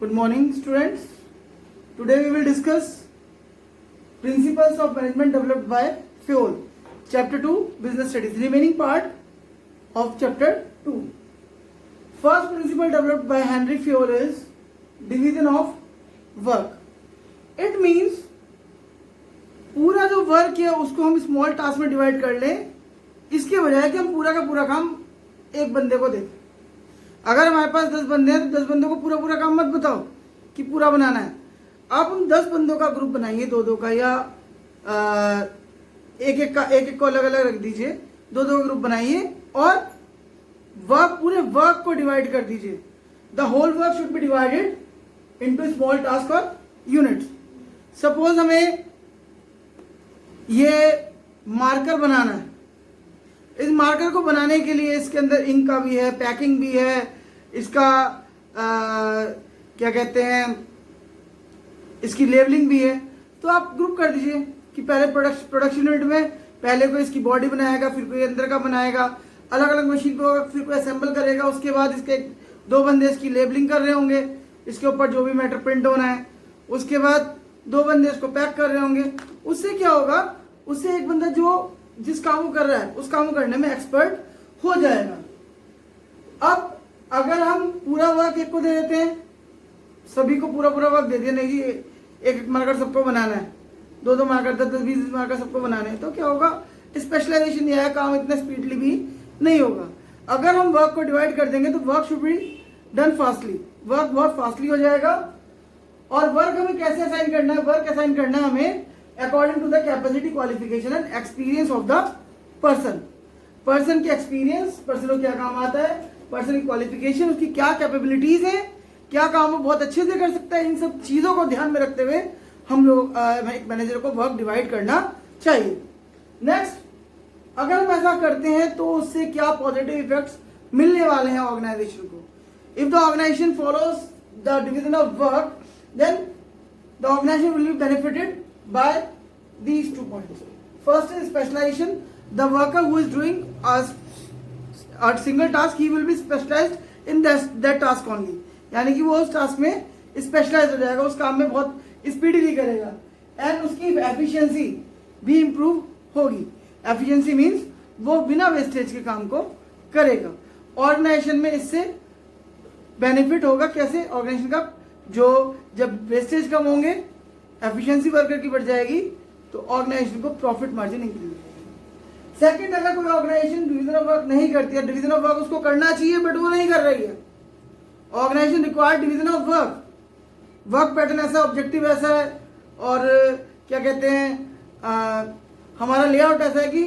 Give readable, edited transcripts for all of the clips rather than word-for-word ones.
Good morning, students. Today we will discuss principles of management developed by Fayol. Chapter 2, Business Studies. Remaining part of Chapter 2. First principle developed by Henry Fayol is division of work. It means पूरा जो work है उसको हम small task में divide कर लें, इसके बजाय कि हम पूरा का पूरा काम एक बंदे को दें। अगर हमारे पास 10 बंदे हैं तो 10 बंदों को पूरा पूरा काम मत बताओ कि पूरा बनाना है। आप उन 10 बंदों का ग्रुप बनाइए, दो का या एक को अलग अलग रख दीजिए, दो का ग्रुप बनाइए और पूरे वर्क को डिवाइड कर दीजिए। The whole work should be divided into small task और यूनिट्स। सपोज हमें ये मार्कर बनाना है। इस मार्कर को बनाने के लिए इसके अंदर इंक का भी है, पैकिंग भी है, इसका क्या कहते हैं, इसकी लेबलिंग भी है। तो आप ग्रुप कर दीजिए कि पहले प्रोडक्शन यूनिट में पहले कोई इसकी बॉडी बनाएगा, फिर कोई अंदर का बनाएगा, अलग अलग मशीन पे होगा, फिर कोई असेंबल करेगा। उसके बाद इसके 2 बंदे इसकी लेबलिंग कर रहे होंगे, इसके ऊपर जो भी मैटर प्रिंट होना है। उसके बाद 2 बंदे इसको पैक कर रहे होंगे। उससे क्या होगा, उससे एक बंदा जो जिस काम को कर रहा है उस काम को करने में एक्सपर्ट हो जाएगा। अब अगर हम पूरा वर्क एक को दे देते हैं, सभी को पूरा वर्क दे दिया, नहीं जी एक मार्कर सबको बनाना है, 2 मार्कर 10-20 मार्कर सबको बनाने हैं, तो क्या होगा, स्पेशलाइजेशन नहीं आया, काम इतना स्पीडली भी नहीं होगा। अगर हम वर्क को डिवाइड कर देंगे तो work should be done fastly, work बहुत फास्टली हो जाएगा। और वर्क हमें कैसे असाइन करना है, वर्क असाइन करना है हमें according to the capacity, qualification and experience of the person की एक्सपीरियंस, पर्सन को क्या काम आता है, पर्सन की क्वालिफिकेशन, उसकी क्या कैपेबिलिटीज है, क्या काम वो बहुत अच्छे से कर सकता है। इन सब चीजों को ध्यान में रखते हुए हम लोग एक मैनेजर को वर्क डिवाइड करना चाहिए। नेक्स्ट, अगर हम ऐसा करते हैं तो उससे क्या पॉजिटिव इफेक्ट्स मिलने वाले हैं ऑर्गेनाइजेशन को। If the organization follows the division of work, then the organization will be benefited by these 2 points. First is specialization. The worker who is doing a single task, he will be specialized in that task only. यानी कि वो उस task में specialise हो जाएगा, उस काम में बहुत स्पीडली करेगा एंड उसकी एफिशिएंसी भी इंप्रूव होगी। एफिशिएंसी मीन्स वो बिना वेस्टेज के काम को करेगा। ऑर्गेनाइजेशन में इससे बेनिफिट होगा। कैसे, ऑर्गेनाइजेशन का जो जब वेस्टेज कम होंगे, एफिशिएंसी वर्कर की बढ़ जाएगी, तो ऑर्गेनाइजेशन को प्रॉफिट मार्जिन इंक्रीज होगा। सेकंड, अगर कोई ऑर्गेनाइजेशन डिवीजन ऑफ वर्क नहीं करती है, डिवीजन ऑफ वर्क उसको करना चाहिए बट वो नहीं कर रही है, organization required division of work, work pattern ऐसा, ऑब्जेक्टिव ऐसा है और क्या कहते हैं हमारा लेआउट ऐसा है कि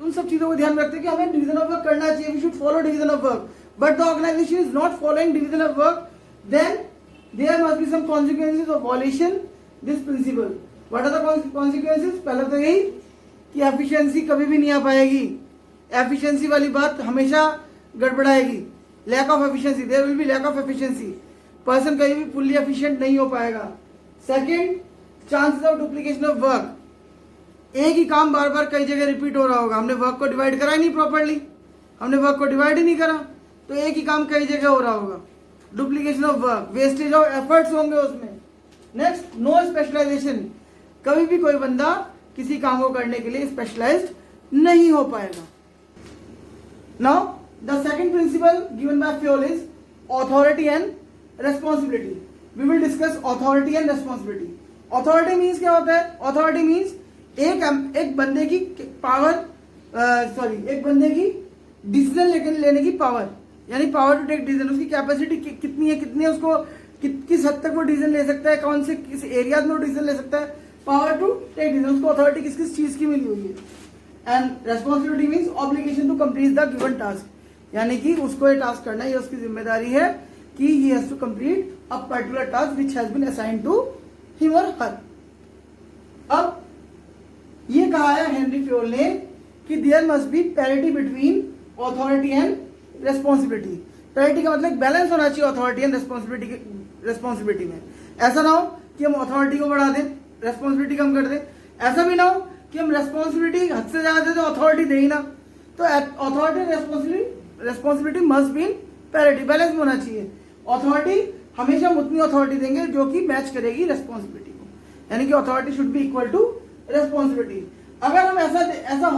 उन सब चीजों को ध्यान में रखते हैं कि हमें डिवीजन ऑफ वर्क करना चाहिए, we should follow division of work, but the organization is not following division of work, then there must be some consequences of violation this principle. What are the consequences? पहले तो यही कि efficiency कभी भी नहीं आ पाएगी, एफिशिएंसी वाली बात हमेशा गड़बड़ाएगी। Lack of efficiency, there will be lack of efficiency, person कहीं भी फुल्ली एफिशिएंट नहीं हो पाएगा। Second, chances of duplication of work, एक ही काम बार बार कई जगह रिपीट हो रहा होगा, हमने वर्क को डिवाइड करा ही नहीं प्रॉपर्ली, हमने वर्क को डिवाइड ही नहीं करा, तो एक ही काम कई जगह हो रहा होगा। Duplication of work, wastage of efforts होंगे उसमें। नेक्स्ट, नो स्पेशलाइजेशन, कभी भी कोई बंदा किसी काम को करने के लिए स्पेशलाइज्ड नहीं हो पाएगा। Now the second principle given by Fayol is authority and responsibility. We will discuss authority and responsibility. Authority means क्या होता है? अथॉरिटी मीन्स एक बंदे की पावर, एक बंदे की डिसीजन लेने की पावर, यानी पावर टू टेक डिसीजन, उसकी कैपेसिटी कितनी है, कितनी है, उसको किस हद तक वो डिसीजन ले सकता है, कौन से किस एरिया में वो डिसीजन ले सकता है, पावर टू टेक डिसीजन, उसको अथॉरिटी किस किस चीज की मिली हुई है। And responsibility means obligation to complete the given task, यानी कि उसको ये टास्क करना है, ये उसकी जिम्मेदारी है कि he has to complete a particular task which has been assigned to him और हर। अब ये कहा है हेनरी फ्योल ने कि there must be parity between authority and responsibility. Parity का मतलब बैलेंस होना चाहिए अथॉरिटी एंड रेस्पॉन्सिबिलिटी में। ऐसा ना हो कि हम अथॉरिटी को बढ़ा दें, रेस्पॉन्सिबिलिटी कम कर दें, ऐसा भी ना हो कि हम रेस्पॉन्सिबिलिटी हद से ज्यादा दे तो अथॉरिटी दे ही ना। तो authority responsibility must be in parity, balance होना चाहिए। अथॉरिटी हमेशा हम उतनी अथॉरिटी देंगे जो कि मैच करेगी रेस्पॉन्सिबिलिटी को, यानी कि authority should be equal to responsibility. अगर हम ऐसा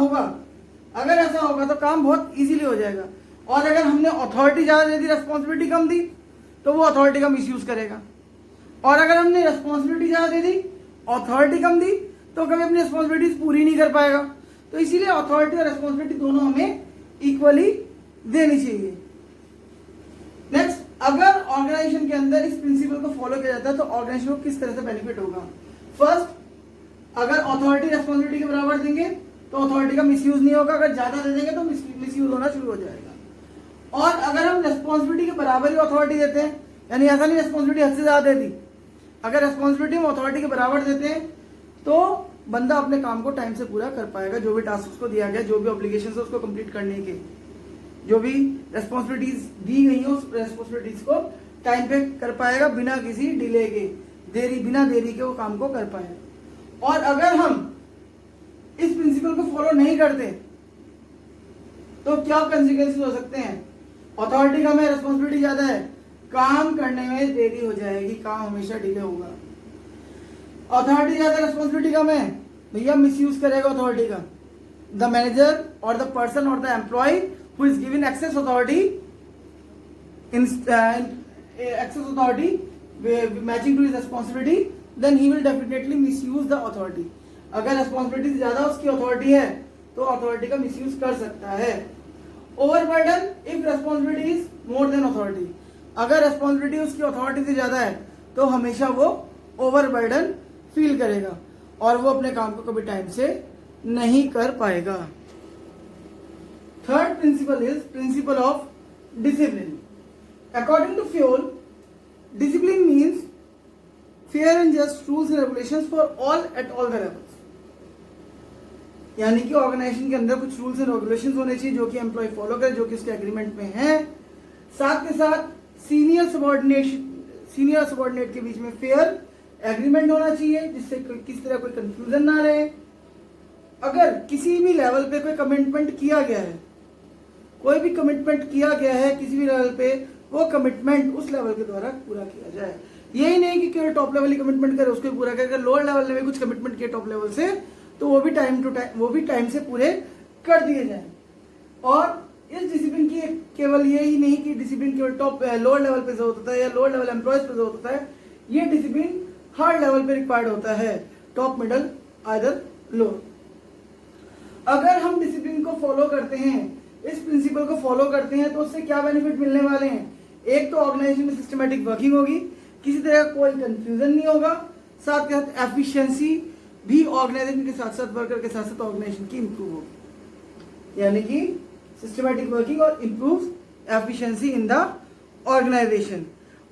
होगा तो काम बहुत इजीली हो जाएगा। और अगर हमने अथॉरिटी ज्यादा दे दी, रेस्पॉन्सिबिलिटी कम दी, तो वो अथॉरिटी का मिसयूज करेगा। और अगर हमने रेस्पॉन्सिबिलिटी ज्यादा दे दी, अथॉरिटी कम दी, तो कभी अपनी रेस्पॉन्सिबिलिटीज पूरी नहीं कर पाएगा। तो इसीलिए अथॉरिटी और रेस्पॉन्सिबिलिटी दोनों हमें इक्वली देनी चाहिए। नेक्स्ट, अगर ऑर्गेनाइजेशन के अंदर इस प्रिंसिपल को फॉलो किया जाता है तो ऑर्गेनाइजेशन को किस तरह से बेनिफिट होगा। फर्स्ट, अगर अथॉरिटी रेस्पॉन्सिबिलिटी के बराबर देंगे तो अथॉरिटी का मिसयूज नहीं होगा, अगर ज्यादा दे देंगे तो मिसयूज होना शुरू हो जाएगा। और अगर हम रेस्पॉन्सिबिलिटी के बराबर ही अथॉरिटी देते हैं, यानी ऐसा नहीं रेस्पॉन्सिबिलिटी हद से ज्यादा दे दी, अगर रेस्पॉन्सिबिलिटी हम अथॉरिटी के बराबर देते हैं तो बंदा अपने काम को टाइम से पूरा कर पाएगा, जो भी टास्क उसको दिया गया, जो भी ऑब्लिगेशन है उसको कंप्लीट करने के, जो भी रेस्पॉन्सिबिलिटीज दी गई है उस रेस्पॉन्सिबिलिटीज को टाइम पे कर पाएगा, बिना किसी डिले के, बिना देरी के वो काम को कर पाएगा। और अगर हम इस प्रिंसिपल को फॉलो नहीं करते तो क्या कंसिक्वेंसेस हो सकते हैं। अथॉरिटी कम है, रेस्पॉन्सिबिलिटी ज्यादा है, काम करने में देरी हो जाएगी, काम हमेशा डिले होगा। अथॉरिटी ज्यादा, रेस्पॉन्सिबिलिटी कम है, भैया मिसयूज करेगा अथॉरिटी का। द मैनेजर और द पर्सन और the employee who is given access authority matching to his responsibility, then he will definitely misuse the authority. अगर रेस्पॉन्सिबिलिटी ज्यादा उसकी अथॉरिटी है तो अथॉरिटी का मिसयूज कर सकता है। Overburden if responsibility is more than authority, अगर रेस्पॉन्सिबिलिटी उसकी अथॉरिटी से ज्यादा है तो हमेशा वो ओवरबर्डन फील करेगा और वो अपने काम को कभी टाइम से नहीं कर पाएगा। Third principle is principle of discipline. According to Fioll, discipline means fair and just rules and regulations for all at all the levels. यानी कि ऑर्गेनाइजेशन के अंदर कुछ रूल्स एंड रेगुलेशंस होने चाहिए जो कि एम्प्लॉय फॉलो करे, जो कि उसके एग्रीमेंट में है। साथ के साथ सीनियर सबॉर्डिनेट के बीच में फेयर एग्रीमेंट होना चाहिए जिससे किसी तरह कोई कंफ्यूजन ना रहे। अगर किसी भी लेवल पे कोई कमिटमेंट किया गया है, कोई भी कमिटमेंट किया गया है किसी भी लेवल पे, वो कमिटमेंट उस लेवल के द्वारा पूरा किया जाए। यही नहीं कि केवल टॉप लेवल ही कमिटमेंट करे, उसको पूरा करे। अगर लोअर लेवल ने भी कुछ कमिटमेंट किया टॉप लेवल से तो वो भी टाइम से पूरे कर दिए जाए। और इस डिसिप्लिन की केवल यही नहीं कि डिसिप्लिन केवल लोअर लेवल पे जरूरत होता है या लोअर लेवल एम्प्लॉयज पे जरूरत होता है, ये डिसिप्लिन हर लेवल पे रिक्वायर्ड होता है, टॉप, मिडल, आइदर लोअर। अगर हम डिसिप्लिन को फॉलो करते हैं, इस प्रिंसिपल को फॉलो करते हैं तो उससे क्या बेनिफिट मिलने वाले हैं। एक तो ऑर्गेनाइजेशन में सिस्टमैटिक वर्किंग होगी, किसी तरह का कोई कंफ्यूजन नहीं होगा, साथ के साथ एफिशिएंसी भी ऑर्गेनाइजेशन के साथ साथ वर्कर के साथ साथ ऑर्गेनाइजेशन की इंप्रूव होगी, यानी कि सिस्टमैटिक वर्किंग और improve efficiency in the organization.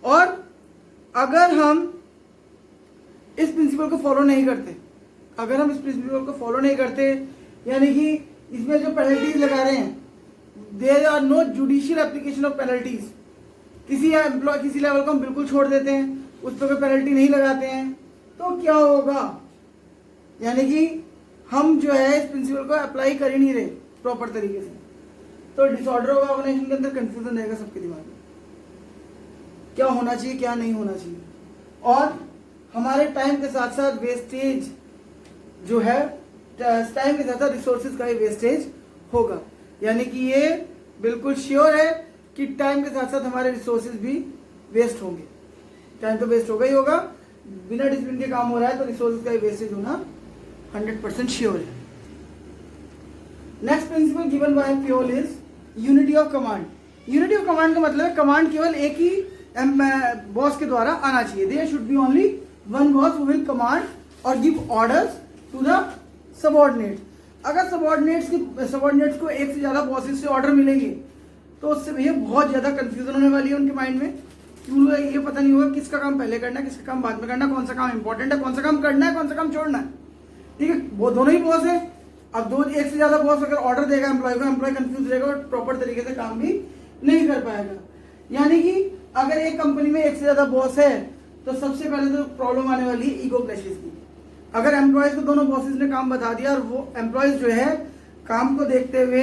और अगर हम इस प्रिंसिपल को फॉलो नहीं करते, यानी कि इसमें जो पेनल्टीज लगा रहे हैं, there are no judicial application of penalties, किसी लेवल को हम बिल्कुल छोड़ देते हैं, उस पर कोई पेनल्टी नहीं लगाते हैं, तो क्या होगा, यानी कि हम जो है इस प्रिंसिपल को अप्लाई कर ही नहीं रहे प्रॉपर तरीके से, तो डिसऑर्डर होगा ऑर्गेनाइजेशन के अंदर, कंफ्यूजन रहेगा सबके दिमाग में, क्या होना चाहिए क्या नहीं होना चाहिए। और हमारे टाइम के साथ साथ वेस्टेज जो है, टाइम के साथ साथ रिसोर्सेज का ही वेस्टेज होगा, यानी कि ये बिल्कुल श्योर है कि टाइम के साथ साथ हमारे रिसोर्सेज भी वेस्ट होंगे। टाइम तो वेस्ट होगा ही होगा, बिना डिसिप्लिन के काम हो रहा है तो रिसोर्सेज का ही वेस्टेज होना 100% श्योर है। Next principle given by Fayol is unity of command. Unity of command का मतलब है कमांड केवल एक ही बॉस के द्वारा आना चाहिए। There should be only one boss who will command और give orders to the subordinate. अगर सबऑर्डिनेट्स को एक से ज्यादा बॉसेस से ऑर्डर मिलेंगे तो उससे भैया बहुत ज्यादा कंफ्यूजन होने वाली है उनके माइंड में, क्यों ये पता नहीं होगा किसका काम पहले करना है, किसका काम बाद में करना, कौन सा काम इंपॉर्टेंट है, कौन सा काम करना है, कौन सा काम छोड़ना है। ठीक है, वो दोनों ही बॉस है। अब एक से ज्यादा बॉस अगर ऑर्डर देगा एम्प्लॉय को, एम्प्लॉय कंफ्यूज रहेगा और प्रॉपर तरीके से काम भी नहीं कर पाएगा। यानी कि अगर एक कंपनी में एक से ज्यादा बॉस है तो सबसे पहले तो प्रॉब्लम आने वाली है ईगो क्लैशेस की। अगर एम्प्लॉयज को दोनों बॉसेस ने काम बता दिया और वो एम्प्लॉयज जो है काम को देखते हुए,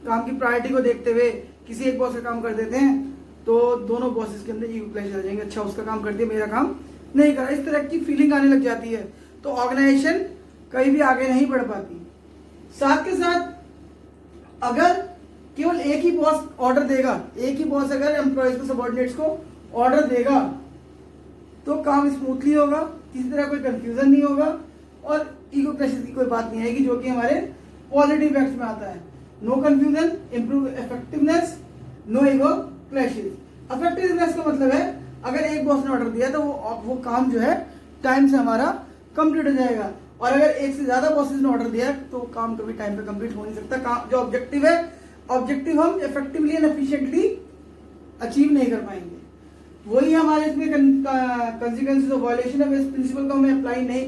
काम की प्रायोरिटी को देखते हुए किसी एक बॉस का काम कर देते हैं तो दोनों बॉसेस के अंदर ईगो क्लैश आ जाएंगे। अच्छा उसका काम कर दिया, मेरा काम नहीं करा, इस तरह की फीलिंग आने लग जाती है, तो ऑर्गेनाइजेशन कहीं भी आगे नहीं बढ़ पाती। साथ के साथ अगर केवल एक ही बॉस ऑर्डर देगा, एक ही बॉस अगर एम्प्लॉयज को, सबॉर्डिनेट्स को ऑर्डर देगा, तो काम स्मूथली होगा, किसी तरह कोई कंफ्यूजन नहीं होगा और ईगो क्लैशेस की कोई बात नहीं आएगी, जो कि हमारे पॉजिटिव इफेक्ट्स में आता है। No confusion, improve effectiveness, no ego clashes. Effectiveness का मतलब है अगर एक बॉस ने ऑर्डर दिया तो वो काम जो है टाइम से हमारा कंप्लीट हो जाएगा, और अगर एक से ज्यादा बॉसेस ने ऑर्डर दिया तो काम कभी टाइम पे कंप्लीट हो नहीं सकता। काम जो ऑब्जेक्टिव है, ऑब्जेक्टिव हम इफेक्टिवली एंड एफिशिएंटली अचीव नहीं कर पाएंगे। वही हमारे इसमें कंसिक्वेंसेस ऑफ वायलेशन ऑफ इस प्रिंसिपल को हमें अप्लाई नहीं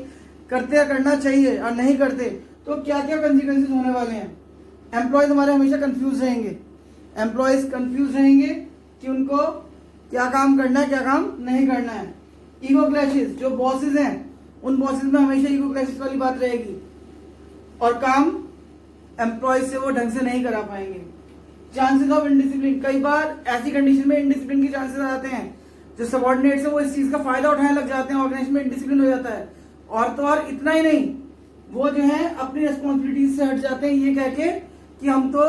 करते या करना चाहिए और नहीं करते तो क्या क्या कंसिक्वेंसेस होने वाले हैं। एम्प्लॉयज हमारे हमेशा कंफ्यूज रहेंगे, एम्प्लॉयज कंफ्यूज रहेंगे कि उनको क्या काम करना है, क्या काम नहीं करना है। ईगो क्लैशेस, जो बॉसेस हैं उन बॉसेस में हमेशा ईगो क्लैशेस वाली बात रहेगी और काम एम्प्लॉयज से वो ढंग से नहीं करा पाएंगे। चांसेस ऑफ इनडिसिप्लिन, कई बार ऐसी कंडीशन में इनडिसिप्लिन के चांसेस आते हैं, जो सबॉर्डिनेट्स है वो इस चीज का फायदा उठाने लग जाते हैं, ऑर्गेनाइजेशन में इनडिसिप्लिन हो जाता है। और तो और इतना ही नहीं, वो जो है अपनी रेस्पॉन्सिबिलिटीज से हट जाते हैं ये कह के कि हम तो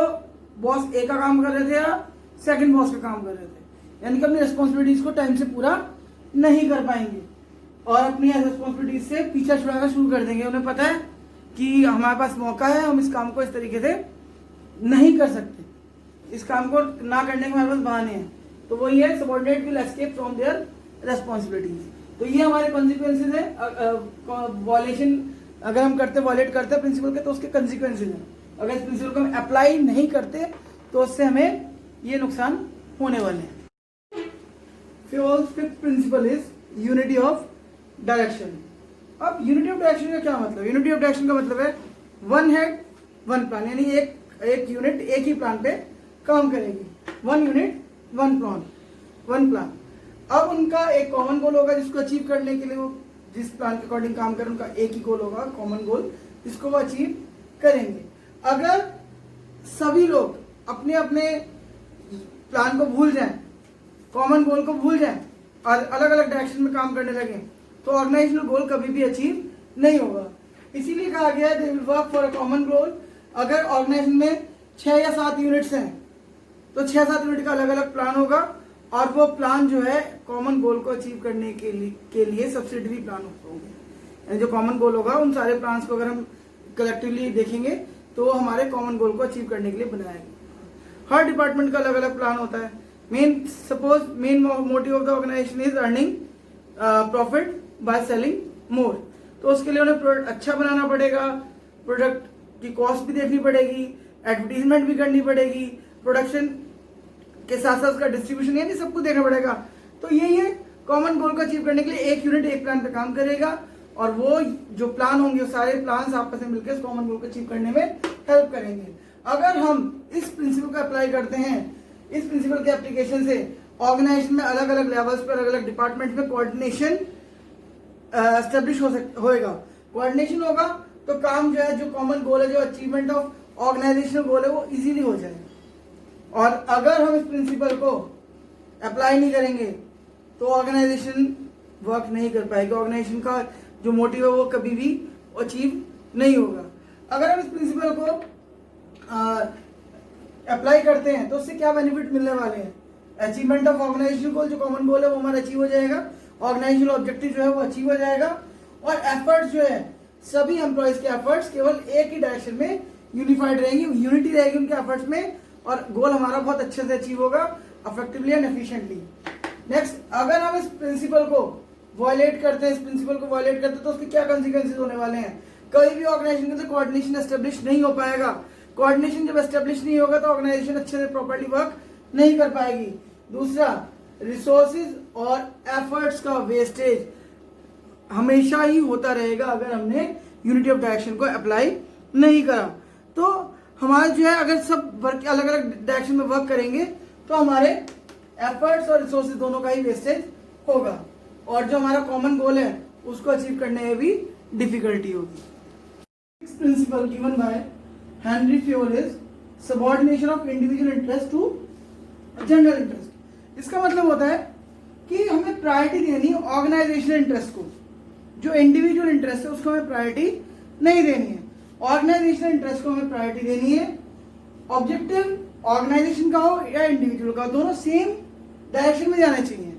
बॉस ए का काम कर रहे थे या सेकंड बॉस का काम कर रहे थे, यानी कि अपनी रेस्पॉन्सिबिलिटीज को टाइम से पूरा नहीं कर पाएंगे और अपनी रेस्पॉन्सिबिलिटीज से पीछा छुड़ाना शुरू कर देंगे। उन्हें पता है कि हमारे पास मौका है, हम इस काम को इस तरीके से नहीं कर सकते, इस काम को ना करने के हमारे पास बहाने हैं। तो वो ये subordinate will escape from their responsibilities. तो ये हमारे कॉन्सिक्वेंसेज है। वॉलेशन अगर हम करते, वॉलेट करते प्रिंसिपल के, तो उसके कॉन्सिक्वेंसेज हैं। अगर इस प्रिंसिपल को हम अप्लाई नहीं करते तो उससे हमें ये नुकसान होने वाले हैं। Fifth principle is unity of direction. अब यूनिटी ऑफ डायरेक्शन का क्या मतलब? यूनिटी ऑफ डायरेक्शन का मतलब है वन हेड वन प्लान, यानी एक यूनिट एक ही प्लान पे काम करेगी। One unit one plan. अब उनका एक कॉमन गोल होगा जिसको अचीव करने के लिए वो जिस प्लान के अकॉर्डिंग काम करें, उनका एक ही गोल होगा, कॉमन गोल, जिसको वो अचीव करेंगे। अगर सभी लोग अपने अपने प्लान को भूल जाएं, कॉमन गोल को भूल जाएं और अलग अलग डायरेक्शन में काम करने लगे, तो ऑर्गेनाइजेशनल गोल कभी भी अचीव नहीं होगा। इसीलिए कहा गया है they will work for a common goal. अगर ऑर्गेनाइजेशन में 6 या 7 यूनिट्स हैं तो 6-7 यूनिट का अलग अलग प्लान होगा और वो प्लान जो है कॉमन गोल को अचीव करने के लिए सब्सिडरी प्लान होंगे। यानी जो कॉमन गोल होगा उन सारे प्लान्स को अगर हम कलेक्टिवली देखेंगे तो हमारे कॉमन गोल को अचीव करने के लिए बनाया गया। हर डिपार्टमेंट का अलग अलग प्लान होता है। Main motive of the organization is earning profit by selling more. तो उसके लिए उन्हें प्रोडक्ट अच्छा बनाना पड़ेगा, प्रोडक्ट की कॉस्ट भी देखनी पड़ेगी, एडवर्टीजमेंट भी करनी पड़ेगी, प्रोडक्शन के साथ साथ उसका डिस्ट्रीब्यूशन, यानी सब कुछ देखना पड़ेगा। तो यही है, कॉमन गोल को अचीव करने के लिए एक यूनिट एक प्लान पे काम करेगा और वो जो प्लान होंगे वो सारे प्लान आपस में मिलकर कॉमन गोल को अचीव करने में हेल्प करेंगे। अगर हम इस प्रिंसिपल को अप्लाई करते हैं, इस प्रिंसिपल के एप्लीकेशन से ऑर्गेनाइजेशन में अलग अलग लेवल्स पर, अलग अलग डिपार्टमेंट में कोऑर्डिनेशन एस्टेब्लिश होएगा। कोऑर्डिनेशन होगा तो काम जो है, जो कॉमन गोल है, जो अचीवमेंट ऑफ ऑर्गेनाइजेशनल गोल है, वो इजीली हो जाएगा। और अगर हम इस प्रिंसिपल को अप्लाई नहीं करेंगे तो ऑर्गेनाइजेशन वर्क नहीं कर पाएगी, ऑर्गेनाइजेशन का जो मोटिव है वो कभी भी अचीव नहीं होगा। अगर हम इस प्रिंसिपल को अप्लाई करते हैं तो उससे क्या बेनिफिट मिलने वाले हैं? अचीवमेंट ऑफ ऑर्गेनाइजेशन गोल, जो कॉमन गोल है वो हमारा अचीव हो जाएगा, ऑर्गेनाइजेशनल ऑब्जेक्टिव जो है वो अचीव हो जाएगा और एफर्ट्स जो है, सभी एम्प्लॉयज के एफर्ट्स केवल एक ही डायरेक्शन में यूनिफाइड रहेंगी, यूनिटी रहेगी उनके एफर्ट्स में और गोल हमारा बहुत अच्छे से अचीव होगा, इफेक्टिवली एंड एफिशिएंटली। नेक्स्ट, अगर हम इस प्रिंसिपल को वायलेट करते हैं, इस प्रिंसिपल को वायलेट करते हैं तो उसके क्या कॉन्सिक्वेंसेज होने वाले हैं? कभी भी ऑर्गेनाइजेशन के अंदर कोऑर्डिनेशन एस्टेब्लिश नहीं हो पाएगा। कोऑर्डिनेशन जब एस्टेब्लिश नहीं होगा तो ऑर्गेनाइजेशन अच्छे से प्रॉपर्ली वर्क नहीं कर पाएगी। दूसरा, रिसोर्सेज और एफर्ट्स का वेस्टेज हमेशा ही होता रहेगा अगर हमने यूनिटी ऑफ डायरेक्शन को अप्लाई नहीं करा। तो हमारे जो है, अगर सब वर्क अलग अलग डायरेक्शन में वर्क करेंगे तो हमारे एफर्ट्स और रिसोर्सेज दोनों का ही वेस्टेज होगा और जो हमारा कॉमन गोल है उसको अचीव करने में भी डिफिकल्टी होगी। Sixth principle given by Henri Fayol is subordination of individual interest to general interest. इसका मतलब होता है कि हमें प्रायोरिटी देनी है ऑर्गेनाइजेशनल इंटरेस्ट को, जो इंडिविजुअल इंटरेस्ट है उसको हमें प्रायोरिटी नहीं देनी है, ऑर्गेनाइजेशनल इंटरेस्ट को हमें प्रायोरिटी देनी है। ऑब्जेक्टिव ऑर्गेनाइजेशन का हो या इंडिविजुअल का, दोनों सेम डायरेक्शन में जाना चाहिए।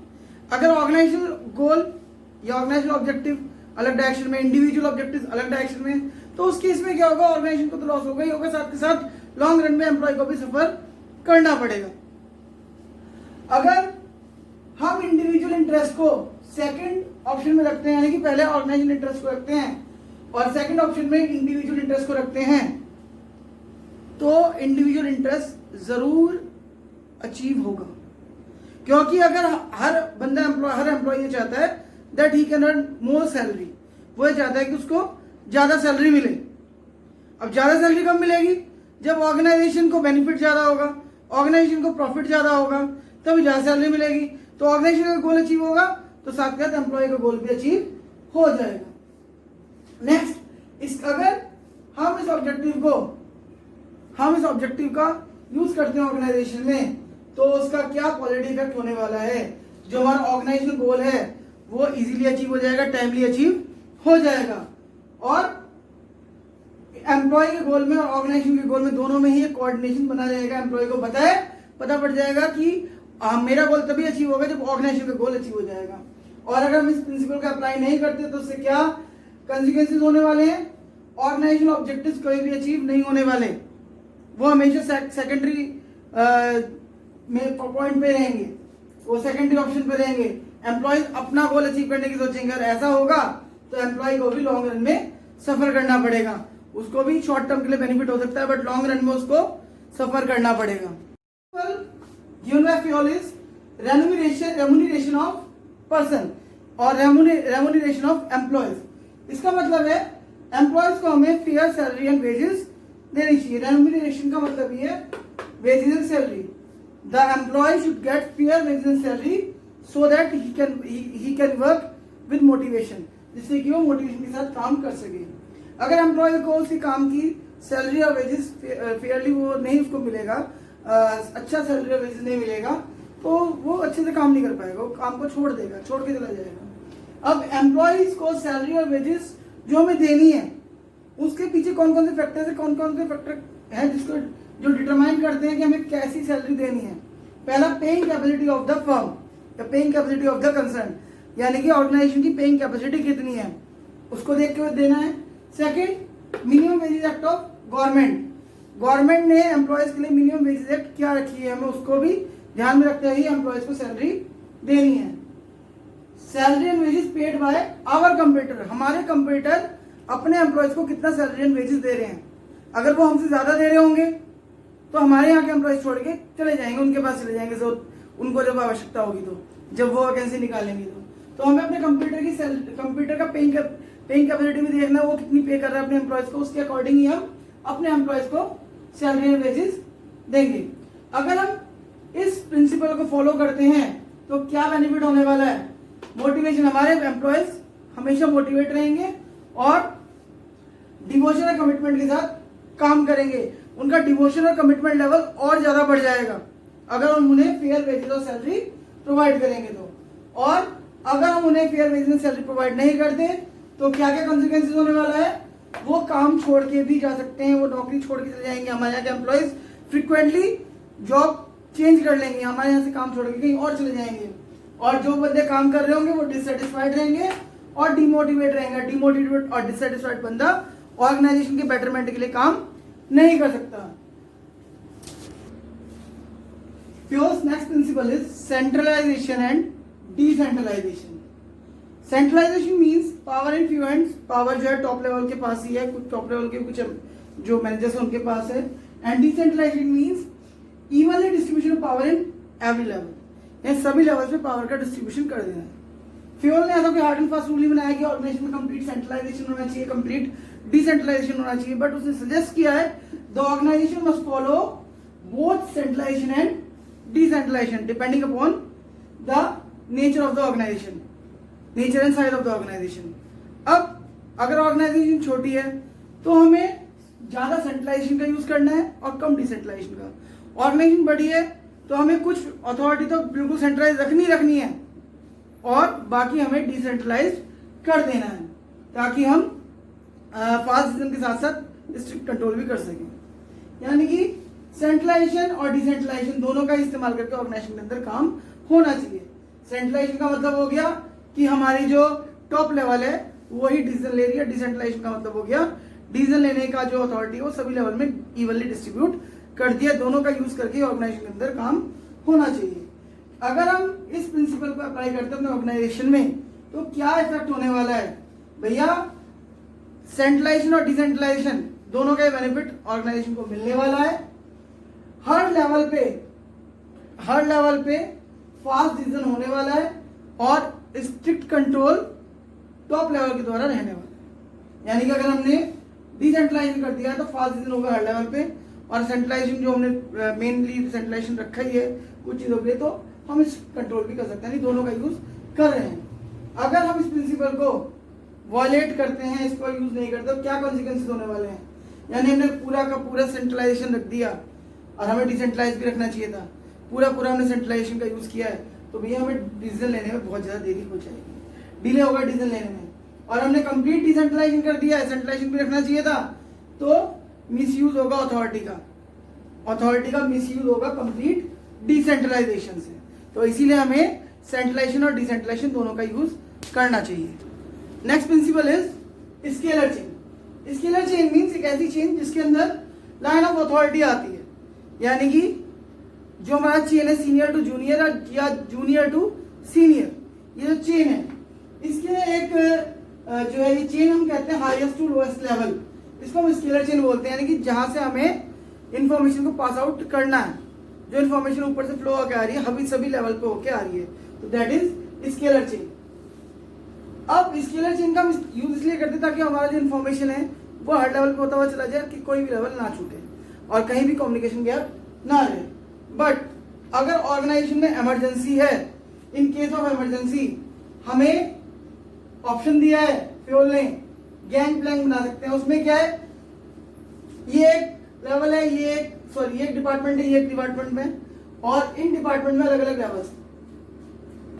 अगर ऑर्गेनाइजेशनल गोल या ऑर्गेनाइजेशनल ऑब्जेक्टिव अलग डायरेक्शन में, इंडिविजुअल ऑब्जेक्टिव अलग डायरेक्शन में, तो उस केस में क्या होगा, ऑर्गेनाइजेशन को तो लॉस होगा ही होगा, साथ के साथ लॉन्ग रन में एम्प्लॉय को भी सफर करना पड़ेगा। अगर हम इंडिविजुअल इंटरेस्ट को सेकंड ऑप्शन में रखते हैं, यानी कि पहले ऑर्गेनाइजेशन इंटरेस्ट को रखते हैं और सेकंड ऑप्शन में इंडिविजुअल इंटरेस्ट को रखते हैं, तो इंडिविजुअल इंटरेस्ट जरूर अचीव होगा। क्योंकि अगर हर बंदा हर एम्प्लॉय ये चाहता है that he can earn more salary, वो चाहता है कि उसको ज्यादा सैलरी मिले। अब ज्यादा सैलरी कब मिलेगी, जब ऑर्गेनाइजेशन को बेनिफिट ज्यादा होगा, ऑर्गेनाइजेशन को प्रॉफिट ज्यादा होगा, तभी ज्यादा सैलरी मिलेगी। तो ऑर्गेनाइजेशन का गोल अचीव होगा तो साथ साथ एम्प्लॉय का गोल भी अचीव हो जाएगा। नेक्स्ट, अगर हम इस ऑब्जेक्टिव का यूज करते हैं ऑर्गेनाइजेशन में, तो उसका क्या पॉजिटिव इफेक्ट होने वाला है, जो हमारा ऑर्गेनाइजेशन गोल है वो इजीली अचीव हो जाएगा, टाइमली अचीव हो जाएगा, और एम्प्लॉय के गोल में और ऑर्गेनाइजेशन के गोल में दोनों में ही एक कोऑर्डिनेशन बना रहेगा। एम्प्लॉय को पता पड़ जाएगा कि मेरा गोल तभी अचीव होगा जब ऑर्गेनाइजेशन का गोल अचीव हो जाएगा। और अगर हम इस प्रिंसिपल का अप्लाई नहीं करते तो उससे क्या कंसिक्वेंसेस होने वाले हैं, ऑर्गेनाइजेशन ऑब्जेक्टिव्स कभी भी अचीव नहीं होने वाले, वो हमेशा सेकेंडरी में पॉइंट पे रहेंगे, वो सेकेंडरी ऑप्शन पे रहेंगे। एम्प्लॉय अपना गोल अचीव करने की सोचेंगे, अगर ऐसा होगा तो एम्प्लॉय को भी लॉन्ग रन में सफर करना पड़ेगा। उसको भी शॉर्ट टर्म के लिए बेनिफिट हो सकता है, बट लॉन्ग रन में उसको सफर करना पड़ेगा। Given by fuel is remuneration of person और रेम्यूनरेशन ऑफ एम्प्लॉयज। इसका मतलब है एम्प्लॉयज को हमें फेयर सैलरी एंड वेजेस देनी चाहिए। रेम्यूनरेशन का मतलब ये है wages and salary. The employ should get fair wages and salary so that he can work with motivation, जिससे कि वो मोटिवेशन के साथ काम कर सके। अगर एम्प्लॉय को उसके काम की सैलरी और वेजेस फेयरली वो नहीं उसको मिलेगा, अच्छा सैलरी और वेजेस नहीं मिलेगा, तो वो अच्छे से काम नहीं कर पाएगा, वो काम को छोड़ देगा, छोड़ के चला जाएगा। अब एम्प्लॉयज को सैलरी और वेजेस जो हमें देनी है, उसके पीछे कौन कौन से फैक्टर है, कौन कौन से फैक्टर हैं जिसको जो डिटरमाइन करते हैं कि हमें कैसी सैलरी देनी है। पहला, paying capacity of the firm या paying capacity of the concern, यानी कि ऑर्गेनाइजेशन की पेइंग कैपेसिटी कितनी है उसको देख के देना है। Second, minimum wages act of government ने एम्प्लॉयज के लिए मिनिमम वेजेस एक्ट क्या रखी है, हमें उसको भी ध्यान में रखते हुए एम्प्लॉयज को सैलरी देनी है। Salary and wages paid by our computer, हमारे कंप्यूटर अपने एम्प्लॉयज को कितना सैलरी एंड वेजेस दे रहे हैं। अगर वो हमसे ज्यादा दे रहे होंगे तो हमारे यहाँ के एम्प्लॉयज छोड़ के चले जाएंगे, उनके पास चले जाएंगे, उनको जब आवश्यकता होगी तो, जब वो वैकेंसी निकालेंगे तो हमें अपने कंप्यूटर का पेइंग कैपेसिटी भी देखना है, वो कितनी पे कर रहा है अपने एम्प्लॉयज को, उसके अकॉर्डिंग ही हम अपने एम्प्लॉयज को सैलरी एंड वेजेस देंगे। अगर हम इस प्रिंसिपल को फॉलो करते हैं तो क्या बेनिफिट होने वाला है, मोटिवेशन, हमारे एम्प्लॉयज हमेशा मोटिवेट रहेंगे और डिवोशन और कमिटमेंट के साथ काम करेंगे। उनका डिवोशन और कमिटमेंट लेवल और ज्यादा बढ़ जाएगा अगर हम उन्हें फेयर वेजेस और सैलरी प्रोवाइड करेंगे तो। और अगर हम उन्हें फेयर वेजेस और सैलरी प्रोवाइड नहीं करते तो क्या क्या कॉन्सिक्वेंसेस होने वाला है, वो काम छोड़ के भी जा सकते हैं, वो नौकरी छोड़ के चले जाएंगे। हमारे यहाँ के एम्प्लॉयज फ्रिक्वेंटली जॉब चेंज कर लेंगे, हमारे यहाँ से काम छोड़ के कहीं और चले जाएंगे, और जो बंदे काम कर रहे होंगे वो डिससेटिस्फाइड रहेंगे और डिमोटिवेट रहेंगे। डिमोटिवेट और डिससेटिस्फाइड बंदा ऑर्गेनाइजेशन के बेटरमेंट के लिए काम नहीं कर सकता। Fewell's next principle is centralization and decentralization. Centralization means power in few hands, power जो है टॉप लेवल के पास ही है, कुछ टॉप लेवल के कुछ जो मैनेजर्स हैं उनके पास है। And decentralization means evenly distribution of power in every level, यानी सभी लेवल पे पावर का डिस्ट्रीब्यूशन कर देना है। फ्यूल ने ऐसा कोई हार्ड एंड फास्ट रूल ही बनाया कि ऑर्गेनाइजेशन में कंप्लीट सेंट्रलाइजेशन होना चाहिए, कंप्लीट डिसेंट्रलाइजेशन होना चाहिए, बट उसने सजेस्ट किया है the organization must follow both centralization and decentralization depending upon the nature of the organization, nature and size of the organization. अब अगर ऑर्गेनाइजेशन छोटी है तो हमें ज्यादा सेंट्रलाइजेशन का यूज करना है और कम डिसेंट्रलाइजेशन का। ऑर्गेनाइजेशन बड़ी है तो हमें कुछ अथॉरिटी तो बिल्कुल सेंट्रलाइज रखनी है और बाकी हमें डिसेंट्रलाइज कर देना है, ताकि हम फास्ट डिसीजन के साथ साथ स्ट्रिक्ट कंट्रोल भी कर सकें। यानी कि सेंट्रलाइजेशन और डिसेंट्रलाइजेशन दोनों का इस्तेमाल करके ऑर्गेनाइजेशन के अंदर काम होना चाहिए। सेंट्रलाइजेशन का मतलब हो गया कि हमारी जो टॉप लेवल है वही डिसीजन ले रही है। डिसेंट्रलाइजेशन का मतलब हो गया डिसीजन लेने का जो अथॉरिटी है वो सभी लेवल में इवनली डिस्ट्रीब्यूट कर दिया। दोनों का यूज करके ऑर्गेनाइजेशन के अंदर काम होना चाहिए। अगर हम इस प्रिंसिपल को अप्लाई करते हैं अपने ऑर्गेनाइजेशन में तो क्या इफेक्ट होने वाला है भैया? सेंट्रलाइजेशन और डिसेंट्रलाइजेशन दोनों का बेनिफिट ऑर्गेनाइजेशन को मिलने वाला है। हर लेवल पे फास्ट डिसीजन होने वाला है और स्ट्रिक्ट कंट्रोल टॉप लेवल के द्वारा रहने वाला है। यानी कि अगर हमने डिसेंट्रलाइजेशन कर दिया तो फास्ट डिसीजन होगा हर लेवल पे, और सेंट्रलाइजेशन जो हमने मेनली सेंट्रलाइजेशन रखा ही है कुछ चीजों के लिए, तो हम इस कंट्रोल भी कर सकते हैं। दोनों का यूज कर रहे हैं। अगर हम इस प्रिंसिपल को वॉयलेट करते हैं, इसको यूज नहीं करते, तो क्या कॉन्सिक्वेंसेस होने वाले हैं? यानी हमने पूरा का पूरा सेंट्रलाइजेशन रख दिया और हमें डिसेंट्रलाइज भी रखना चाहिए था। पूरा हमने सेंट्रलाइजेशन का यूज किया है तो भैया हमें डिसीजन लेने में बहुत ज्यादा देरी हो जाएगी, डिले होगा डिसीजन लेने में। और हमने कंप्लीट डिसेंट्रलाइजेशन कर दिया है, सेंट्रलाइजेशन भी रखना चाहिए था, तो मिसयूज होगा अथॉरिटी का मिसयूज होगा कंप्लीट डिसेंट्रलाइजेशन से। तो इसीलिए हमें सेंट्रलाइजेशन और डिसेंट्रलाइजेशन दोनों का यूज करना चाहिए। Next principle is scalar chain. Scalar chain means एक ऐसी चेन जिसके अंदर लाइन ऑफ अथॉरिटी आती है। यानी कि जो हमारा चेन है सीनियर टू जूनियर या जूनियर टू सीनियर, ये जो चेन है इसके एक जो है ये चेन हम कहते हैं हाईएस्ट टू लोएस्ट लेवल, इसको हम स्केलर चेन बोलते हैं। यानी कि जहां से हमें इंफॉर्मेशन को पास आउट करना है, जो इन्फॉर्मेशन ऊपर से फ्लो होकर आ रही है हमें सभी लेवल पे होके आ रही है, तो दैट इज स्केलर चेन। अब स्केलर चेन का हम यूज इसलिए करते हैं ताकि हमारा जो इन्फॉर्मेशन है वो हर लेवल पे होता हुआ चला जाए कि कोई भी लेवल ना छूटे और कहीं भी कम्युनिकेशन गैप ना रहे। बट अगर ऑर्गेनाइजेशन में इमरजेंसी है, इन केस ऑफ इमरजेंसी हमें ऑप्शन दिया है फ्योल ने, गैंग प्लैंक बना सकते हैं। उसमें क्या है, ये एक लेवल है, ये एक डिपार्टमेंट है, ये एक डिपार्टमेंट में, और इन डिपार्टमेंट में अलग अलग लेवल्स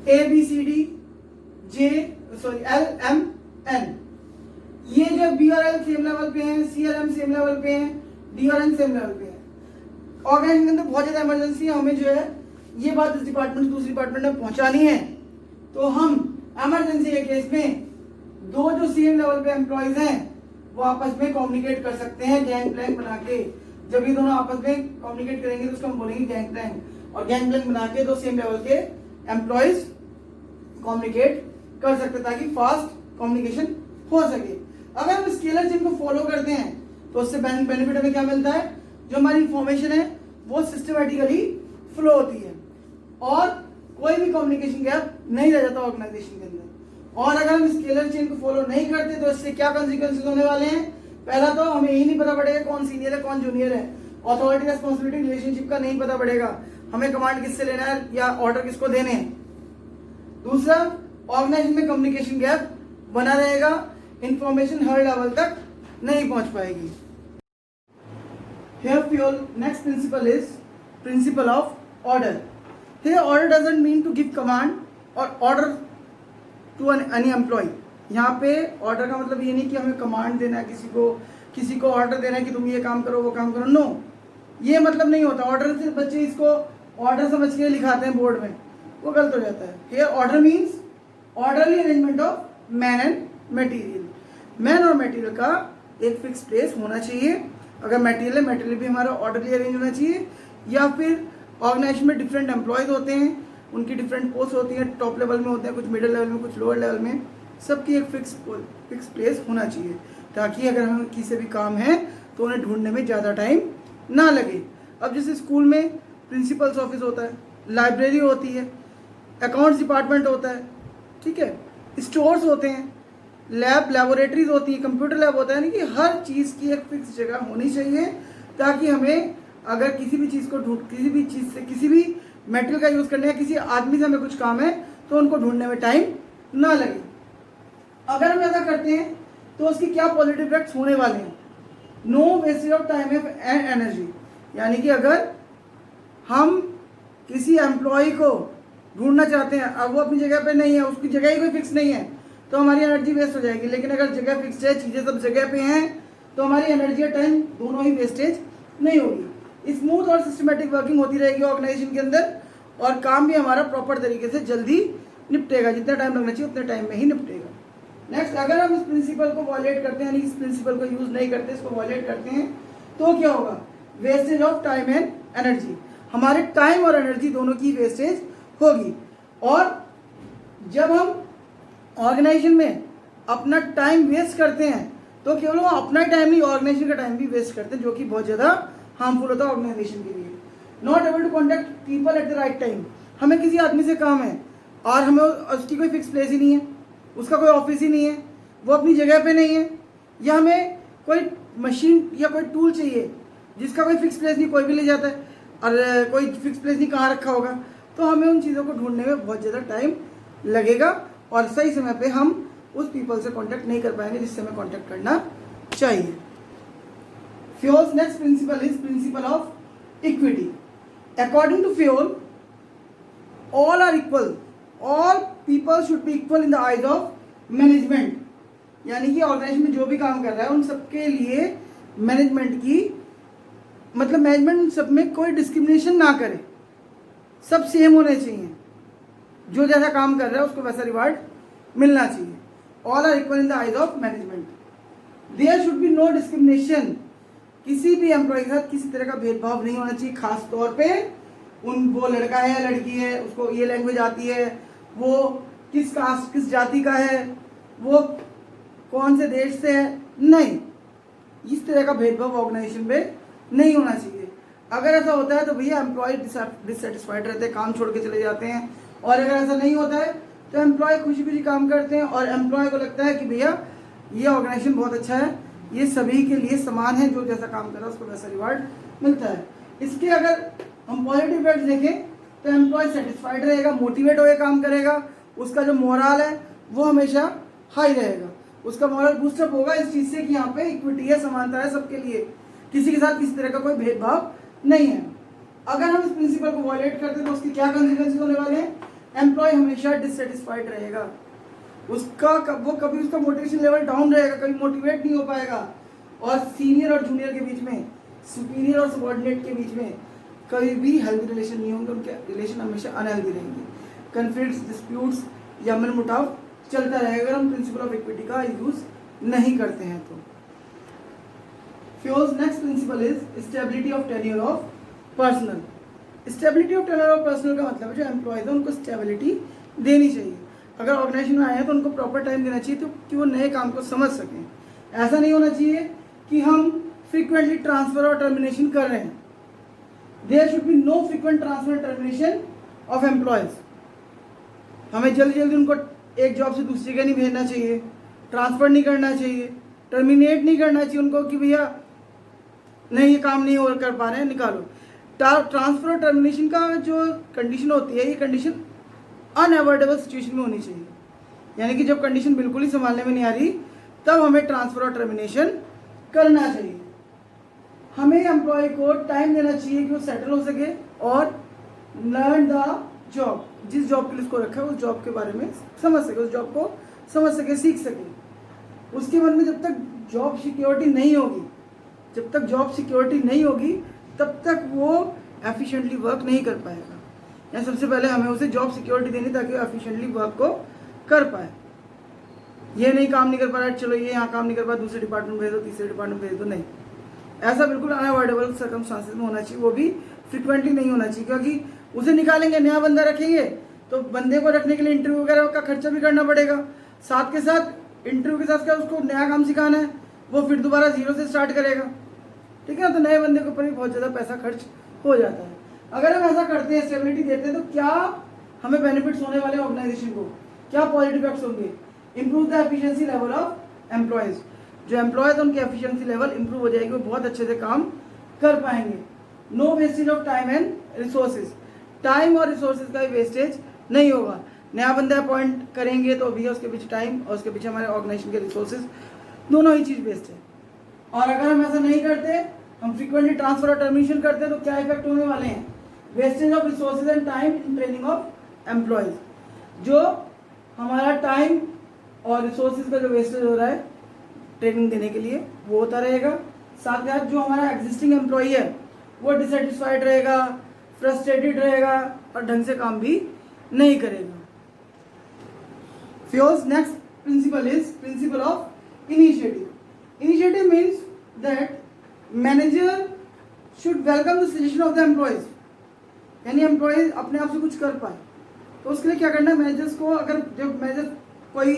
ABCD LMN। ये जो B और L सेम लेवल पे हैं, C और M सेम लेवल पे हैं, D और N सेम लेवल पे हैं। ऑर्गेनाइजेशन के अंदर बहुत ज्यादा इमरजेंसी है, हमें जो है ये बात इस डिपार्टमेंट से दूसरी डिपार्टमेंट में पहुंचानी है, तो हम इमरजेंसी के केस में दो जो सेम लेवल पे एम्प्लॉइज हैं वो आपस में कम्युनिकेट कर सकते हैं गैंग प्लैंक बना के। जब ये दोनों आपस में कम्युनिकेट करेंगे तो उसको हम बोलेंगे गैंग प्लैंक, और गैंग प्लैंक बना के दो सेम लेवल के एम्प्लॉइज कम्युनिकेट कर सकते ताकि फास्ट कम्युनिकेशन हो सके। अगर हम स्केलर चेन को फॉलो करते हैं तो उससे बेनिफिट हमें क्या मिलता है, जो हमारी इंफॉर्मेशन है वो सिस्टमेटिकली फ्लो होती है और कोई भी कम्युनिकेशन गैप नहीं रह जाता ऑर्गेनाइजेशन के अंदर। और अगर हम स्केलर चेन को फॉलो नहीं करते तो इससे क्या कॉन्सिक्वेंसेस होने वाले हैं? पहला तो हमें यही नहीं पता पड़ेगा कौन सीनियर है कौन जूनियर है, अथॉरिटी रेस्पॉन्सिबिलिटी रिलेशनशिप का नहीं पता पड़ेगा, हमें कमांड किससे लेना है या ऑर्डर किसको देने हैं। दूसरा, ऑर्गेनाइजेशन में कम्युनिकेशन गैप बना रहेगा, इंफॉर्मेशन हर लेवल तक नहीं पहुंच पाएगी। Here fuel next principle is principle of order. Here order doesn't mean to give command or order to any employee. यहाँ पे ऑर्डर का मतलब ये नहीं कि हमें कमांड देना है किसी को ऑर्डर देना है कि तुम ये काम करो वो काम करो, नो, ये मतलब नहीं होता। ऑर्डर से बच्चे इसको ऑर्डर समझ के लिखाते हैं बोर्ड में, वो गलत हो जाता है। Here order means orderly arrangement of man and material. Man और मटेरियल का एक फिक्स प्लेस होना चाहिए। अगर मटेरियल है, मटेरियल भी हमारा ऑर्डरली अरेंज होना चाहिए। या फिर ऑर्गेनाइजेशन में डिफरेंट एम्प्लॉयज होते हैं, उनकी डिफरेंट पोस्ट होती हैं, टॉप लेवल में होते हैं, कुछ मिडिल लेवल में, कुछ लोअर लेवल में, सबकी एक फिक्स प्लेस होना चाहिए ताकि अगर हमें किसी भी काम है तो उन्हें ढूंढने में ज़्यादा टाइम ना लगे। अब जैसे स्कूल में प्रिंसिपल्स ऑफिस होता है, लाइब्रेरी होती है, अकाउंट्स डिपार्टमेंट होता है, ठीक है, स्टोर्स होते हैं, लेबोरेटरीज होती है, कंप्यूटर लैब होता है, यानी कि हर चीज़ की एक फिक्स जगह होनी चाहिए ताकि हमें अगर किसी भी चीज़ से किसी भी मटेरियल का यूज़ करने या किसी आदमी से हमें कुछ काम है तो उनको ढूंढने में टाइम ना लगे। अगर हम ऐसा करते हैं तो उसकी क्या पॉजिटिव इफेक्ट्स होने वाले हैं? No wastage of time and energy. यानी कि अगर हम किसी एम्प्लॉय को ढूंढना चाहते हैं, अब वो अपनी जगह पे नहीं है, उसकी जगह ही कोई फिक्स नहीं है, तो हमारी एनर्जी वेस्ट हो जाएगी। लेकिन अगर जगह फिक्स है, चीज़ें सब जगह पे हैं, तो हमारी एनर्जी और टाइम दोनों ही वेस्टेज नहीं होगी। स्मूथ और सिस्टमेटिक वर्किंग होती रहेगी ऑर्गेनाइजेशन के अंदर, और काम भी हमारा प्रॉपर तरीके से जल्दी निपटेगा। जितना टाइम लगना चाहिए उतने टाइम में ही निपटेगा। नेक्स्ट, अगर हम इस प्रिंसिपल को वॉयलेट करते हैं, यानी इस प्रिंसिपल को यूज़ नहीं करते, इसको वॉयलेट करते हैं, तो क्या होगा? Wastage of time and energy, हमारे टाइम और एनर्जी दोनों की वेस्टेज होगी। और जब हम ऑर्गेनाइजेशन में अपना टाइम वेस्ट करते हैं, तो केवल वो अपना टाइम नहीं, ऑर्गेनाइजेशन का टाइम भी वेस्ट करते हैं, जो कि बहुत ज़्यादा हार्मफुल होता है ऑर्गेनाइजेशन के लिए। Not able to contact people at the right time, हमें किसी आदमी से काम है और हमें उसकी कोई फिक्स प्लेस ही नहीं है, उसका कोई ऑफिस ही नहीं है, वो अपनी जगह पे नहीं है, या हमें कोई मशीन या कोई टूल चाहिए जिसका कोई फिक्स प्लेस नहीं, कोई भी ले जाता है और कोई फिक्स प्लेस नहीं कहाँ रखा होगा, तो हमें उन चीज़ों को ढूंढने में बहुत ज़्यादा टाइम लगेगा और सही समय पे हम उस पीपल से कांटेक्ट नहीं कर पाएंगे जिससे हमें कांटेक्ट करना चाहिए। Fayol's next principle is principle of equity. According to Fayol, all are equal, all people should be equal in the eyes of management, यानी कि ऑर्गेनाइजेशन में जो भी काम कर रहा है उन सबके लिए मैनेजमेंट की, मतलब मैनेजमेंट सब में कोई डिस्क्रिमिनेशन ना करे, सब सेम होने चाहिए, जो जैसा काम कर रहा है उसको वैसा रिवार्ड मिलना चाहिए। All are equal in the eyes of management. There should be no discrimination, किसी भी एम्प्लॉय के साथ किसी तरह का भेदभाव नहीं होना चाहिए, खास तौर पे वो लड़का है लड़की है, उसको ये लैंग्वेज आती है, वो किस कास्ट किस जाति का है, वो कौन से देश से है, नहीं, इस तरह का भेदभाव ऑर्गेनाइजेशन में नहीं होना चाहिए। अगर ऐसा होता है तो भैया एम्प्लॉय डिससेटिस्फाइड रहते हैं, काम छोड़ के चले जाते हैं, और अगर ऐसा नहीं होता है तो एम्प्लॉय खुशी खुशी काम करते हैं और एम्प्लॉय को लगता है कि भैया ये ऑर्गेनाइजेशन बहुत अच्छा है, ये सभी के लिए समान है, जो जैसा काम कर रहा है उसको वैसा रिवार्ड मिलता है। इसके अगर हम पॉजिटिव इफेक्ट देखें तो एम्प्लॉय सेटिस्फाइड रहेगा, मोटिवेट होकर काम करेगा, उसका जो मोरल है वो हमेशा हाई रहेगा, उसका मोरल बूस्टअप होगा इस चीज़ से कि यहाँ पे इक्विटी है, समानता है सबके लिए, किसी के साथ किसी तरह का कोई भेदभाव नहीं है। अगर हम इस प्रिंसिपल को वायलेट करते हैं तो उसके क्या कॉन्सिक्वेंसेस होने वाले हैं? एम्प्लॉय हमेशा डिससेटिस्फाइड रहेगा, वो कभी उसका मोटिवेशन लेवल डाउन रहेगा, कभी मोटिवेट नहीं हो पाएगा, और सीनियर और जूनियर के बीच में, सुपीरियर और सबॉर्डिनेट के बीच में कभी भी हेल्दी रिलेशन नहीं होंगे, उनके रिलेशन हमेशा अनहेल्दी रहेंगे, कन्फ्लिक्ट्स, डिस्प्यूट्स या मनमुटाव चलता रहेगा अगर हम प्रिंसिपल ऑफ इक्विटी का यूज नहीं करते हैं तो। Fayol's next principle is stability of tenure of personal. Stability of tenure of personal का मतलब है जो एम्प्लॉयज है उनको स्टेबिलिटी देनी चाहिए। अगर ऑर्गेनाइजेशन में आए हैं तो उनको प्रॉपर टाइम देना चाहिए तो कि वो नए काम को समझ सकें। ऐसा नहीं होना चाहिए कि हम फ्रीक्वेंटली ट्रांसफर और टर्मिनेशन कर रहे हैं। There should be no frequent transfer termination of employees. हमें जल्दी जल्दी उनको एक जॉब से दूसरी जगह नहीं भेजना चाहिए, ट्रांसफर नहीं करना चाहिए, टर्मिनेट नहीं करना चाहिए उनको कि भैया नहीं ये काम नहीं और कर पा रहे हैं निकालो। ट्रांसफर और टर्मिनेशन का जो कंडीशन होती है ये कंडीशन अनअवॉइडेबल सिचुएशन में होनी चाहिए, यानी कि जब कंडीशन बिल्कुल ही संभालने में नहीं आ रही तब हमें ट्रांसफर और टर्मिनेशन करना चाहिए। हमें एम्प्लॉय को टाइम देना चाहिए कि वो सेटल हो सके और लर्न द जॉब, जिस जॉब के लिए उसको रखा है उस जॉब के बारे में समझ सके, उस जॉब को समझ सके, सीख सके। उसके मन में जब तक जॉब सिक्योरिटी नहीं होगी, जब तक जॉब सिक्योरिटी नहीं होगी तब तक वो एफिशिएंटली वर्क नहीं कर पाएगा। या सबसे पहले हमें उसे जॉब सिक्योरिटी देनी ताकि वो एफिशिएंटली वर्क को कर पाए। ये नहीं काम नहीं कर पा रहा है चलो ये यहाँ काम नहीं कर पा दूसरे डिपार्टमेंट भेज दो, तीसरे डिपार्टमेंट भेज दो, नहीं, ऐसा बिल्कुल अनअवॉइडेबल सर्कमस्टांसेस में होना चाहिए। वो भी फ्रिक्वेंटली नहीं होना चाहिए क्योंकि उसे निकालेंगे, नया बंदा रखेंगे तो बंदे को रखने के लिए इंटरव्यू वगैरह का खर्चा भी करना पड़ेगा, साथ के साथ इंटरव्यू के साथ क्या उसको नया काम सिखाना है, वो फिर दोबारा जीरो से स्टार्ट करेगा, ठीक है ना। तो नए बंदे के ऊपर भी बहुत ज़्यादा पैसा खर्च हो जाता है। अगर हम ऐसा करते हैं, स्टेबिलिटी देते हैं, तो क्या हमें बेनिफिट्स होने वाले ऑर्गेनाइजेशन को, क्या पॉजिटिव इफेक्ट्स होंगे? Improve the efficiency level of employees. जो एम्प्लॉयज उनकी एफिशिएंसी लेवल इंप्रूव हो जाएगी, वो बहुत अच्छे से काम कर पाएंगे। No wastage of time and resources, time और रिसोर्सेज का भी वेस्टेज नहीं होगा। नया बंदा अपॉइंट करेंगे तो भी उसके पीछे टाइम और उसके पीछे हमारे ऑर्गेनाइजेशन के रिसोर्सेज दोनों ही चीज़ वेस्ट है। और अगर हम ऐसा नहीं करते, हम फ्रीक्वेंटली ट्रांसफर और टर्मिनेशन करते हैं तो क्या इफेक्ट होने वाले हैं? Wastage of resources and time in training of employees, जो हमारा टाइम और रिसोर्सेज का जो वेस्टेज हो रहा है ट्रेनिंग देने के लिए वो होता रहेगा। साथ ही साथ जो हमारा एग्जिस्टिंग एम्प्लॉई है वो डिससेटिस्फाइड रहेगा, फ्रस्ट्रेटेड रहेगा और ढंग से काम भी नहीं करेगा। Fio's next principle is principle of initiative. Initiative means that manager should welcome the suggestion of the employees. यानी एम्प्लॉयज अपने आप से कुछ कर पाए तो उसके लिए क्या करना है, मैनेजर्स को, अगर जब मैनेजर कोई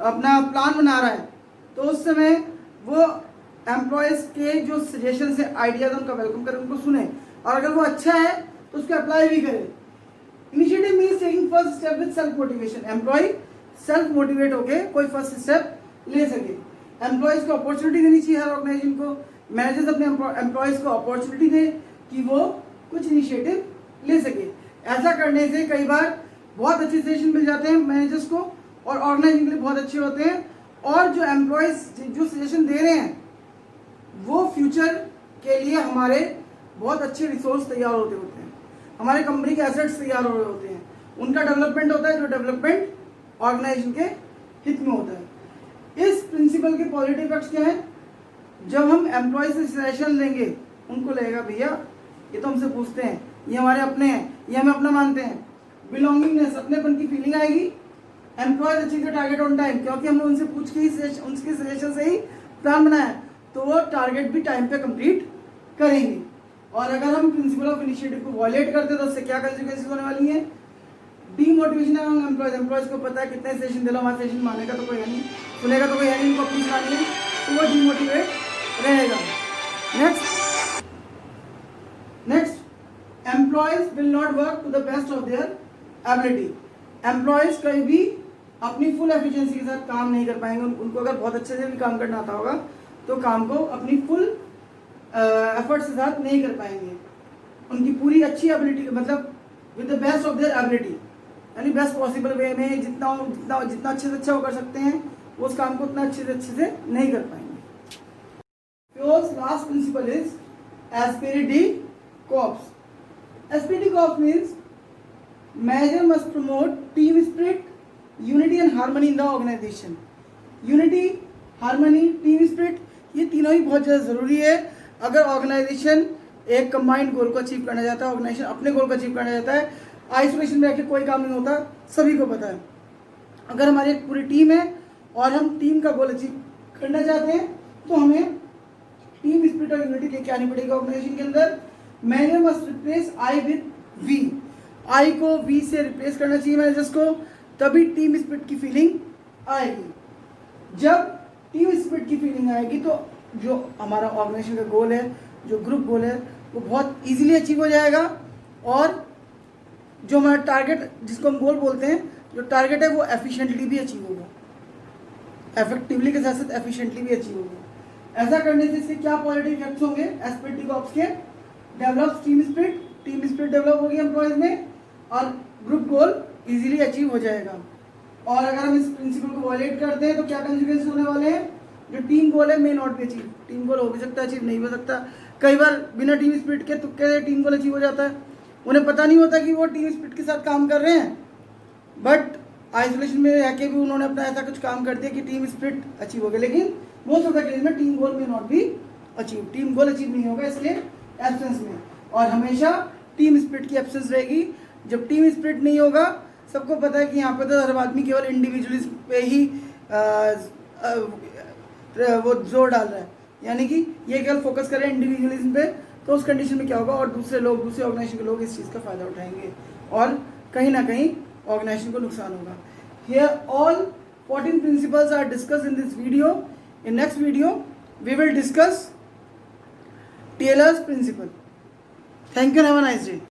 अपना प्लान बना रहा है तो उस समय वो एम्प्लॉयज के जो सजेशन है, आइडियाज, उनका वेलकम करें, उनको सुने और अगर वो अच्छा है तो उसको अप्लाई भी करें। Initiative means taking first step with self motivation. Employ self motivate होके कोई फर्स्ट स्टेप ले सके। एम्प्लॉयज को अपॉर्चुनिटी देनी चाहिए हर ऑर्गेनाइजेशन को। मैनेजर्स अपने एम्प्लॉयज को अपॉर्चुनिटी दे कि वो कुछ इनिशिएटिव ले सके। ऐसा करने से कई बार बहुत अच्छे सजेशन मिल जाते हैं मैनेजर्स को और ऑर्गेनाइजिंग के लिए बहुत अच्छे होते हैं, और जो एम्प्लॉयज जो सजेशन दे रहे हैं वो फ्यूचर के लिए हमारे बहुत अच्छे रिसोर्स तैयार होते हैं, हमारे कंपनी के एसेट्स तैयार हो रहे होते हैं, उनका डेवलपमेंट होता है, जो डेवलपमेंट ऑर्गेनाइजेशन के हित में होता है। इस प्रिंसिपल के पॉजिटिव इफेक्ट्स क्या है, जब हम एम्प्लॉय से सजेशन लेंगे उनको लगेगा भैया ये तो हमसे पूछते हैं, ये हमारे अपने हैं, ये हमें अपना मानते हैं, बिलोंगिंगनेस, अपनेपन की फीलिंग आएगी। Employees achieve the target on time, क्योंकि हमने उनसे पूछ के ही उनके सजेशन से ही प्लान बनाया तो वो टारगेट भी टाइम पे कंप्लीट करेंगे। और अगर हम प्रिंसिपल ऑफ इनिशिएटिव को वॉयलेट करते तो उससे क्या कंसिक्वेंसेस होने वाली हैं, डीमोटिवेशन है एम्प्लॉयज। एम्प्लॉयज को पता है कितने सेशन दे लो, हमारा सेशन मानेगा तो कोई है नहीं, सुनेगा तो कोई है नहीं, इनको अपनी चलानी है, तो वो डीमोटिवेट रहेगा। Next employees will not work to the best of their ability. Employees कभी भी अपनी फुल एफिशिएंसी के साथ काम नहीं कर पाएंगे। उनको अगर बहुत अच्छे से भी काम करना आता होगा तो काम को अपनी फुल एफर्ट्स के साथ नहीं कर पाएंगे। उनकी पूरी अच्छी एबिलिटी, मतलब with the best of their ability, यानी बेस्ट पॉसिबल वे में जितना अच्छे से अच्छा वो कर सकते हैं, वो उस काम को उतना अच्छे से नहीं कर पाएंगे। Fio's last principle is Asperity Corps. Asperity Corps means manager must promote team spirit, unity and harmony in the organization. Unity, harmony, team spirit, ये तीनों ही बहुत ज़्यादा ज़रूरी है। अगर ऑर्गेनाइजेशन एक कंबाइंड गोल को अचीव करना चाहता है, ऑर्गेनाइजेशन अपने गोल को अचीव करना चाहता है, आइसोलेशन में रह कोई काम नहीं होता, सभी को पता है। अगर हमारी एक पूरी टीम है और हम टीम का गोल अचीव करना चाहते हैं तो हमें टीम स्पिरिट और यूनिटी लेके आनी पड़ेगी ऑर्गेनाइजेशन के अंदर। Manager must replace I with we, I को वी से रिप्लेस करना चाहिए मैनेजर्स को, तभी टीम स्पिरिट की फीलिंग आएगी। जब टीम स्पिरिट की फीलिंग आएगी तो जो हमारा ऑर्गेनाइजेशन का गोल है, जो ग्रुप गोल है, वो बहुत इजीली अचीव हो जाएगा। और जो हमारा टारगेट, जिसको हम गोल बोलते हैं, जो टारगेट है वो एफिशिएंटली भी अचीव होगा, इफेक्टिवली के साथ साथ एफिशिएंटली भी अचीव होगा। ऐसा करने से इसके क्या पॉजिटिव इफेक्ट्स होंगे एस्पेक्टिव ऑफ के, डेवलप टीम स्पिरिट डेवलप होगी एम्प्लॉयज में और ग्रुप गोल इजीली अचीव हो जाएगा। और अगर हम इस प्रिंसिपल को वॉयलेट करते हैं तो क्या कंसिक्वेंसेस होने वाले हैं, जो टीम गोल है may not be achieve. Team goal हो भी सकता है, अचीव नहीं हो सकता। कई बार बिना टीम स्पिरिट के तुक्के टीम गोल अचीव हो जाता है, उन्हें पता नहीं होता कि वो टीम स्पिरिट के साथ काम कर रहे हैं, बट आइसोलेशन में रह के भी उन्होंने अपना ऐसा कुछ काम कर दिया कि टीम स्पिरिट अचीव हो गया। लेकिन मोस्ट ऑफ द केस में टीम गोल में not be achieve, team goal achieve नहीं होगा इसके एब्सेंस में, और हमेशा टीम स्पिरिट की एब्सेंस रहेगी। जब टीम स्पिरिट नहीं होगा, सबको पता है कि यहाँ पे तो हर आदमी केवल इंडिविजुअलिज्म पे ही वो जोर डाल रहा है, यानी कि ये केवल फोकस करें इंडिविजुअलिज्म पे, तो उस कंडीशन में क्या होगा, और दूसरे ऑर्गेनाइजेशन के लोग इस चीज़ का फायदा उठाएंगे और कहीं ना कहीं ऑर्गेनाइजेशन को नुकसान होगा। Here all 14 principles are discussed in this video. In next video we will discuss Taylor's principle. Thank you, have a nice day.